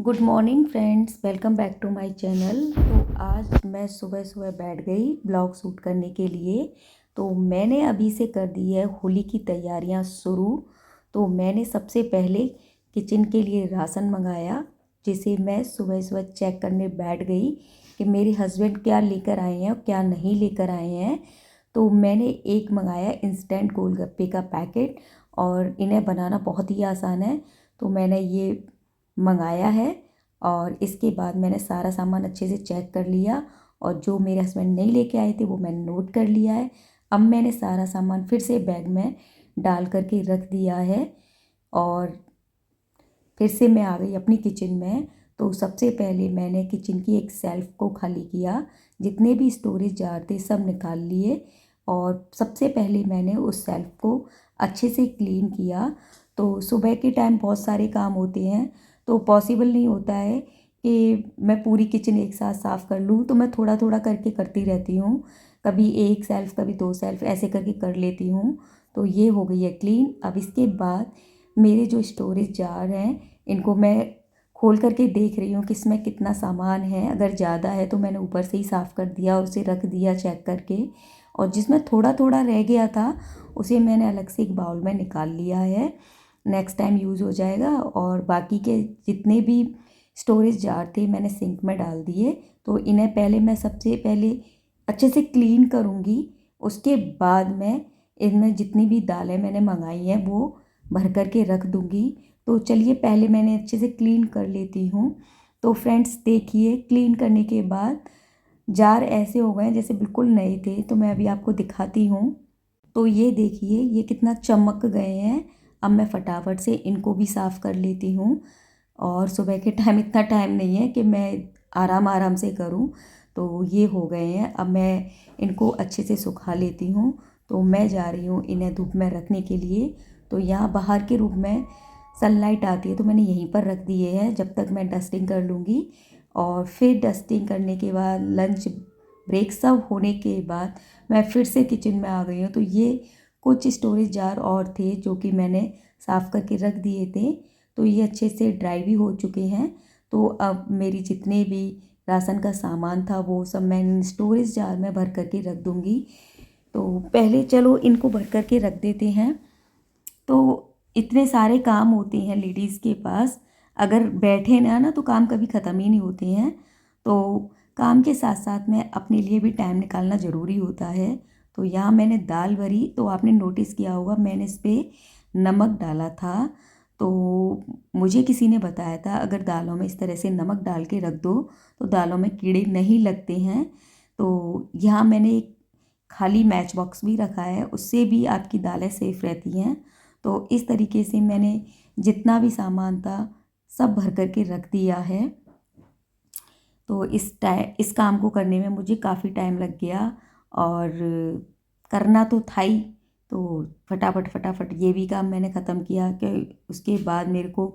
Good morning friends, welcome back to my channel. तो आज मैं सुबह सुबह बैठ गई ब्लॉग शूट करने के लिए। तो मैंने अभी से कर दी है होली की तैयारियां शुरू। तो मैंने सबसे पहले किचन के लिए राशन मंगाया, जिसे मैं सुबह सुबह चेक करने बैठ गई कि मेरे हस्बैंड क्या लेकर आए हैं और क्या नहीं लेकर आए हैं। तो मैंने एक मंगाया इंस्टेंट गोलगप्पे का पैकेट, और इन्हें बनाना बहुत ही आसान है। तो मैंने ये मंगाया है, और इसके बाद मैंने सारा सामान अच्छे से चेक कर लिया, और जो मेरे हस्बैंड नहीं लेके आए थे वो मैंने नोट कर लिया है। अब मैंने सारा सामान फिर से बैग में डाल करके रख दिया है, और फिर से मैं आ गई अपनी किचन में। तो सबसे पहले मैंने किचन की एक सेल्फ को खाली किया, जितने भी स्टोरेज जार थे सब निकाल लिए, और सबसे पहले मैंने उस सेल्फ को अच्छे से क्लीन किया। तो सुबह के टाइम बहुत सारे काम होते हैं, तो पॉसिबल नहीं होता है कि मैं पूरी किचन एक साथ साफ़ कर लूँ। तो मैं थोड़ा थोड़ा करके करती रहती हूँ, कभी एक सेल्फ कभी दो सेल्फ ऐसे करके कर लेती हूँ। तो ये हो गई है क्लीन। अब इसके बाद मेरे जो स्टोरेज जार हैं, इनको मैं खोल करके देख रही हूँ कि इसमें कितना सामान है। अगर ज़्यादा है तो मैंने ऊपर से ही साफ़ कर दिया, उसे रख दिया चेक करके, और जिसमें थोड़ा थोड़ा रह गया था उसे मैंने अलग से एक बाउल में निकाल लिया है। नेक्स्ट टाइम यूज़ हो जाएगा। और बाकी के जितने भी स्टोरेज जार थे मैंने सिंक में डाल दिए। तो इन्हें पहले मैं सबसे पहले अच्छे से क्लीन करूँगी, उसके बाद मैं इनमें जितनी भी दालें मैंने मंगाई हैं वो भर कर के रख दूँगी। तो चलिए पहले मैंने अच्छे से क्लीन कर लेती हूँ। तो फ्रेंड्स देखिए, क्लीन करने के बाद जार ऐसे हो गए हैं जैसे बिल्कुल नए थे। तो मैं अभी आपको दिखाती हूँ। तो ये देखिए, ये कितना चमक गए हैं। अब मैं फटाफट से इनको भी साफ़ कर लेती हूँ। और सुबह के टाइम इतना टाइम नहीं है कि मैं आराम आराम से करूँ। तो ये हो गए हैं, अब मैं इनको अच्छे से सुखा लेती हूँ। तो मैं जा रही हूँ इन्हें धूप में रखने के लिए। तो यहाँ बाहर के रूम में सनलाइट आती है, तो मैंने यहीं पर रख दिए हैं जब तक मैं डस्टिंग कर लूँगी। और फिर डस्टिंग करने के बाद लंच ब्रेक सब होने के बाद मैं फिर से किचन में आ गई हूँ। तो ये कुछ स्टोरेज जार और थे जो कि मैंने साफ़ करके रख दिए थे। तो ये अच्छे से ड्राई भी हो चुके हैं। तो अब मेरी जितने भी राशन का सामान था वो सब मैं स्टोरेज जार में भर करके रख दूँगी। तो पहले चलो इनको भर करके रख देते हैं। तो इतने सारे काम होते हैं लेडीज़ के पास, अगर बैठे ना तो काम कभी ख़त्म ही नहीं होते हैं। तो काम के साथ साथ में अपने लिए भी टाइम निकालना ज़रूरी होता है। तो यहाँ मैंने दाल भरी, तो आपने नोटिस किया होगा मैंने इस पर नमक डाला था। तो मुझे किसी ने बताया था अगर दालों में इस तरह से नमक डाल के रख दो तो दालों में कीड़े नहीं लगते हैं। तो यहाँ मैंने एक खाली मैच बॉक्स भी रखा है, उससे भी आपकी दालें सेफ़ रहती हैं। तो इस तरीके से मैंने जितना भी सामान था सब भर कर के रख दिया है। तो इस काम को करने में मुझे काफ़ी टाइम लग गया, और करना तो था ही। तो फटाफट फटाफट ये भी काम मैंने ख़त्म किया कि उसके बाद मेरे को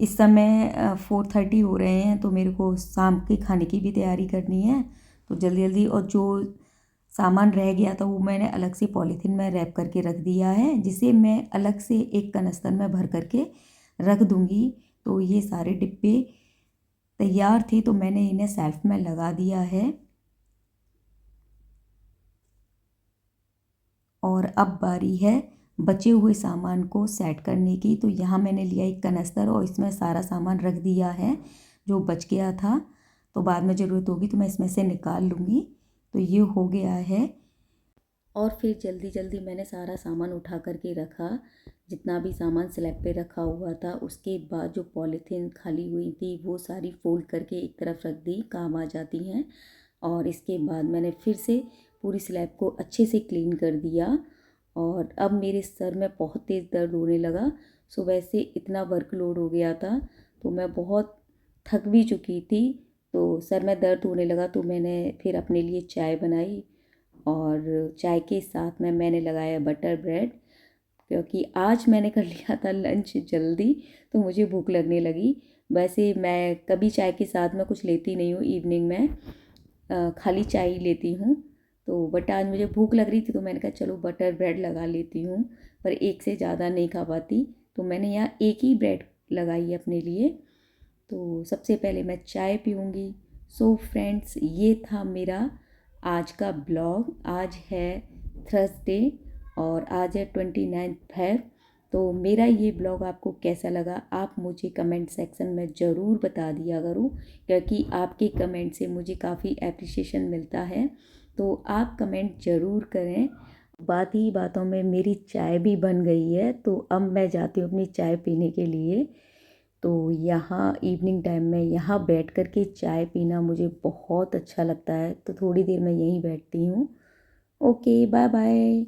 इस समय 4:30 हो रहे हैं, तो मेरे को शाम के खाने की भी तैयारी करनी है। तो जल्दी जल्दी, और जो सामान रह गया था वो मैंने अलग से पॉलीथीन में रैप करके रख दिया है, जिसे मैं अलग से एक कनस्तर में भर करके रख दूँगी। तो ये सारे डिब्बे तैयार थे, तो मैंने इन्हें सेल्फ में लगा दिया है। और अब बारी है बचे हुए सामान को सेट करने की। तो यहाँ मैंने लिया एक कनस्तर, और इसमें सारा सामान रख दिया है जो बच गया था। तो बाद में ज़रूरत होगी तो मैं इसमें से निकाल लूँगी। तो ये हो गया है। और फिर जल्दी जल्दी मैंने सारा सामान उठा करके रखा, जितना भी सामान स्लैब पे रखा हुआ था। उसके बाद जो पॉलीथीन खाली हुई थी वो सारी फोल्ड करके एक तरफ रख दी, काम आ जाती हैं। और इसके बाद मैंने फिर से पूरी स्लैब को अच्छे से क्लीन कर दिया। और अब मेरे सर में बहुत तेज़ दर्द होने लगा। सुबह से इतना वर्कलोड हो गया था, तो मैं बहुत थक भी चुकी थी। तो सर में दर्द होने लगा, तो मैंने फिर अपने लिए चाय बनाई, और चाय के साथ में मैंने लगाया बटर ब्रेड, क्योंकि आज मैंने कर लिया था लंच जल्दी, तो मुझे भूख लगने लगी। वैसे मैं कभी चाय के साथ में कुछ लेती नहीं हूँ, इवनिंग में खाली चाय ही लेती हूँ। तो बट आज मुझे भूख लग रही थी, तो मैंने कहा चलो बटर ब्रेड लगा लेती हूँ, पर एक से ज़्यादा नहीं खा पाती। तो मैंने यहाँ एक ही ब्रेड लगाई है अपने लिए। तो सबसे पहले मैं चाय पीऊँगी। सो फ्रेंड्स, ये था मेरा आज का ब्लॉग। आज है थर्सडे और आज है 29 फेब। तो मेरा ये ब्लॉग आपको कैसा लगा आप मुझे कमेंट सेक्शन में ज़रूर बता दिया करो, क्योंकि आपके कमेंट से मुझे काफ़ी एप्रिसिएशन मिलता है। तो आप कमेंट ज़रूर करें। बात ही बातों में मेरी चाय भी बन गई है, तो अब मैं जाती हूँ अपनी चाय पीने के लिए। तो यहाँ इवनिंग टाइम में यहाँ बैठ कर के चाय पीना मुझे बहुत अच्छा लगता है, तो थोड़ी देर मैं यहीं बैठती हूँ। Okay, bye bye.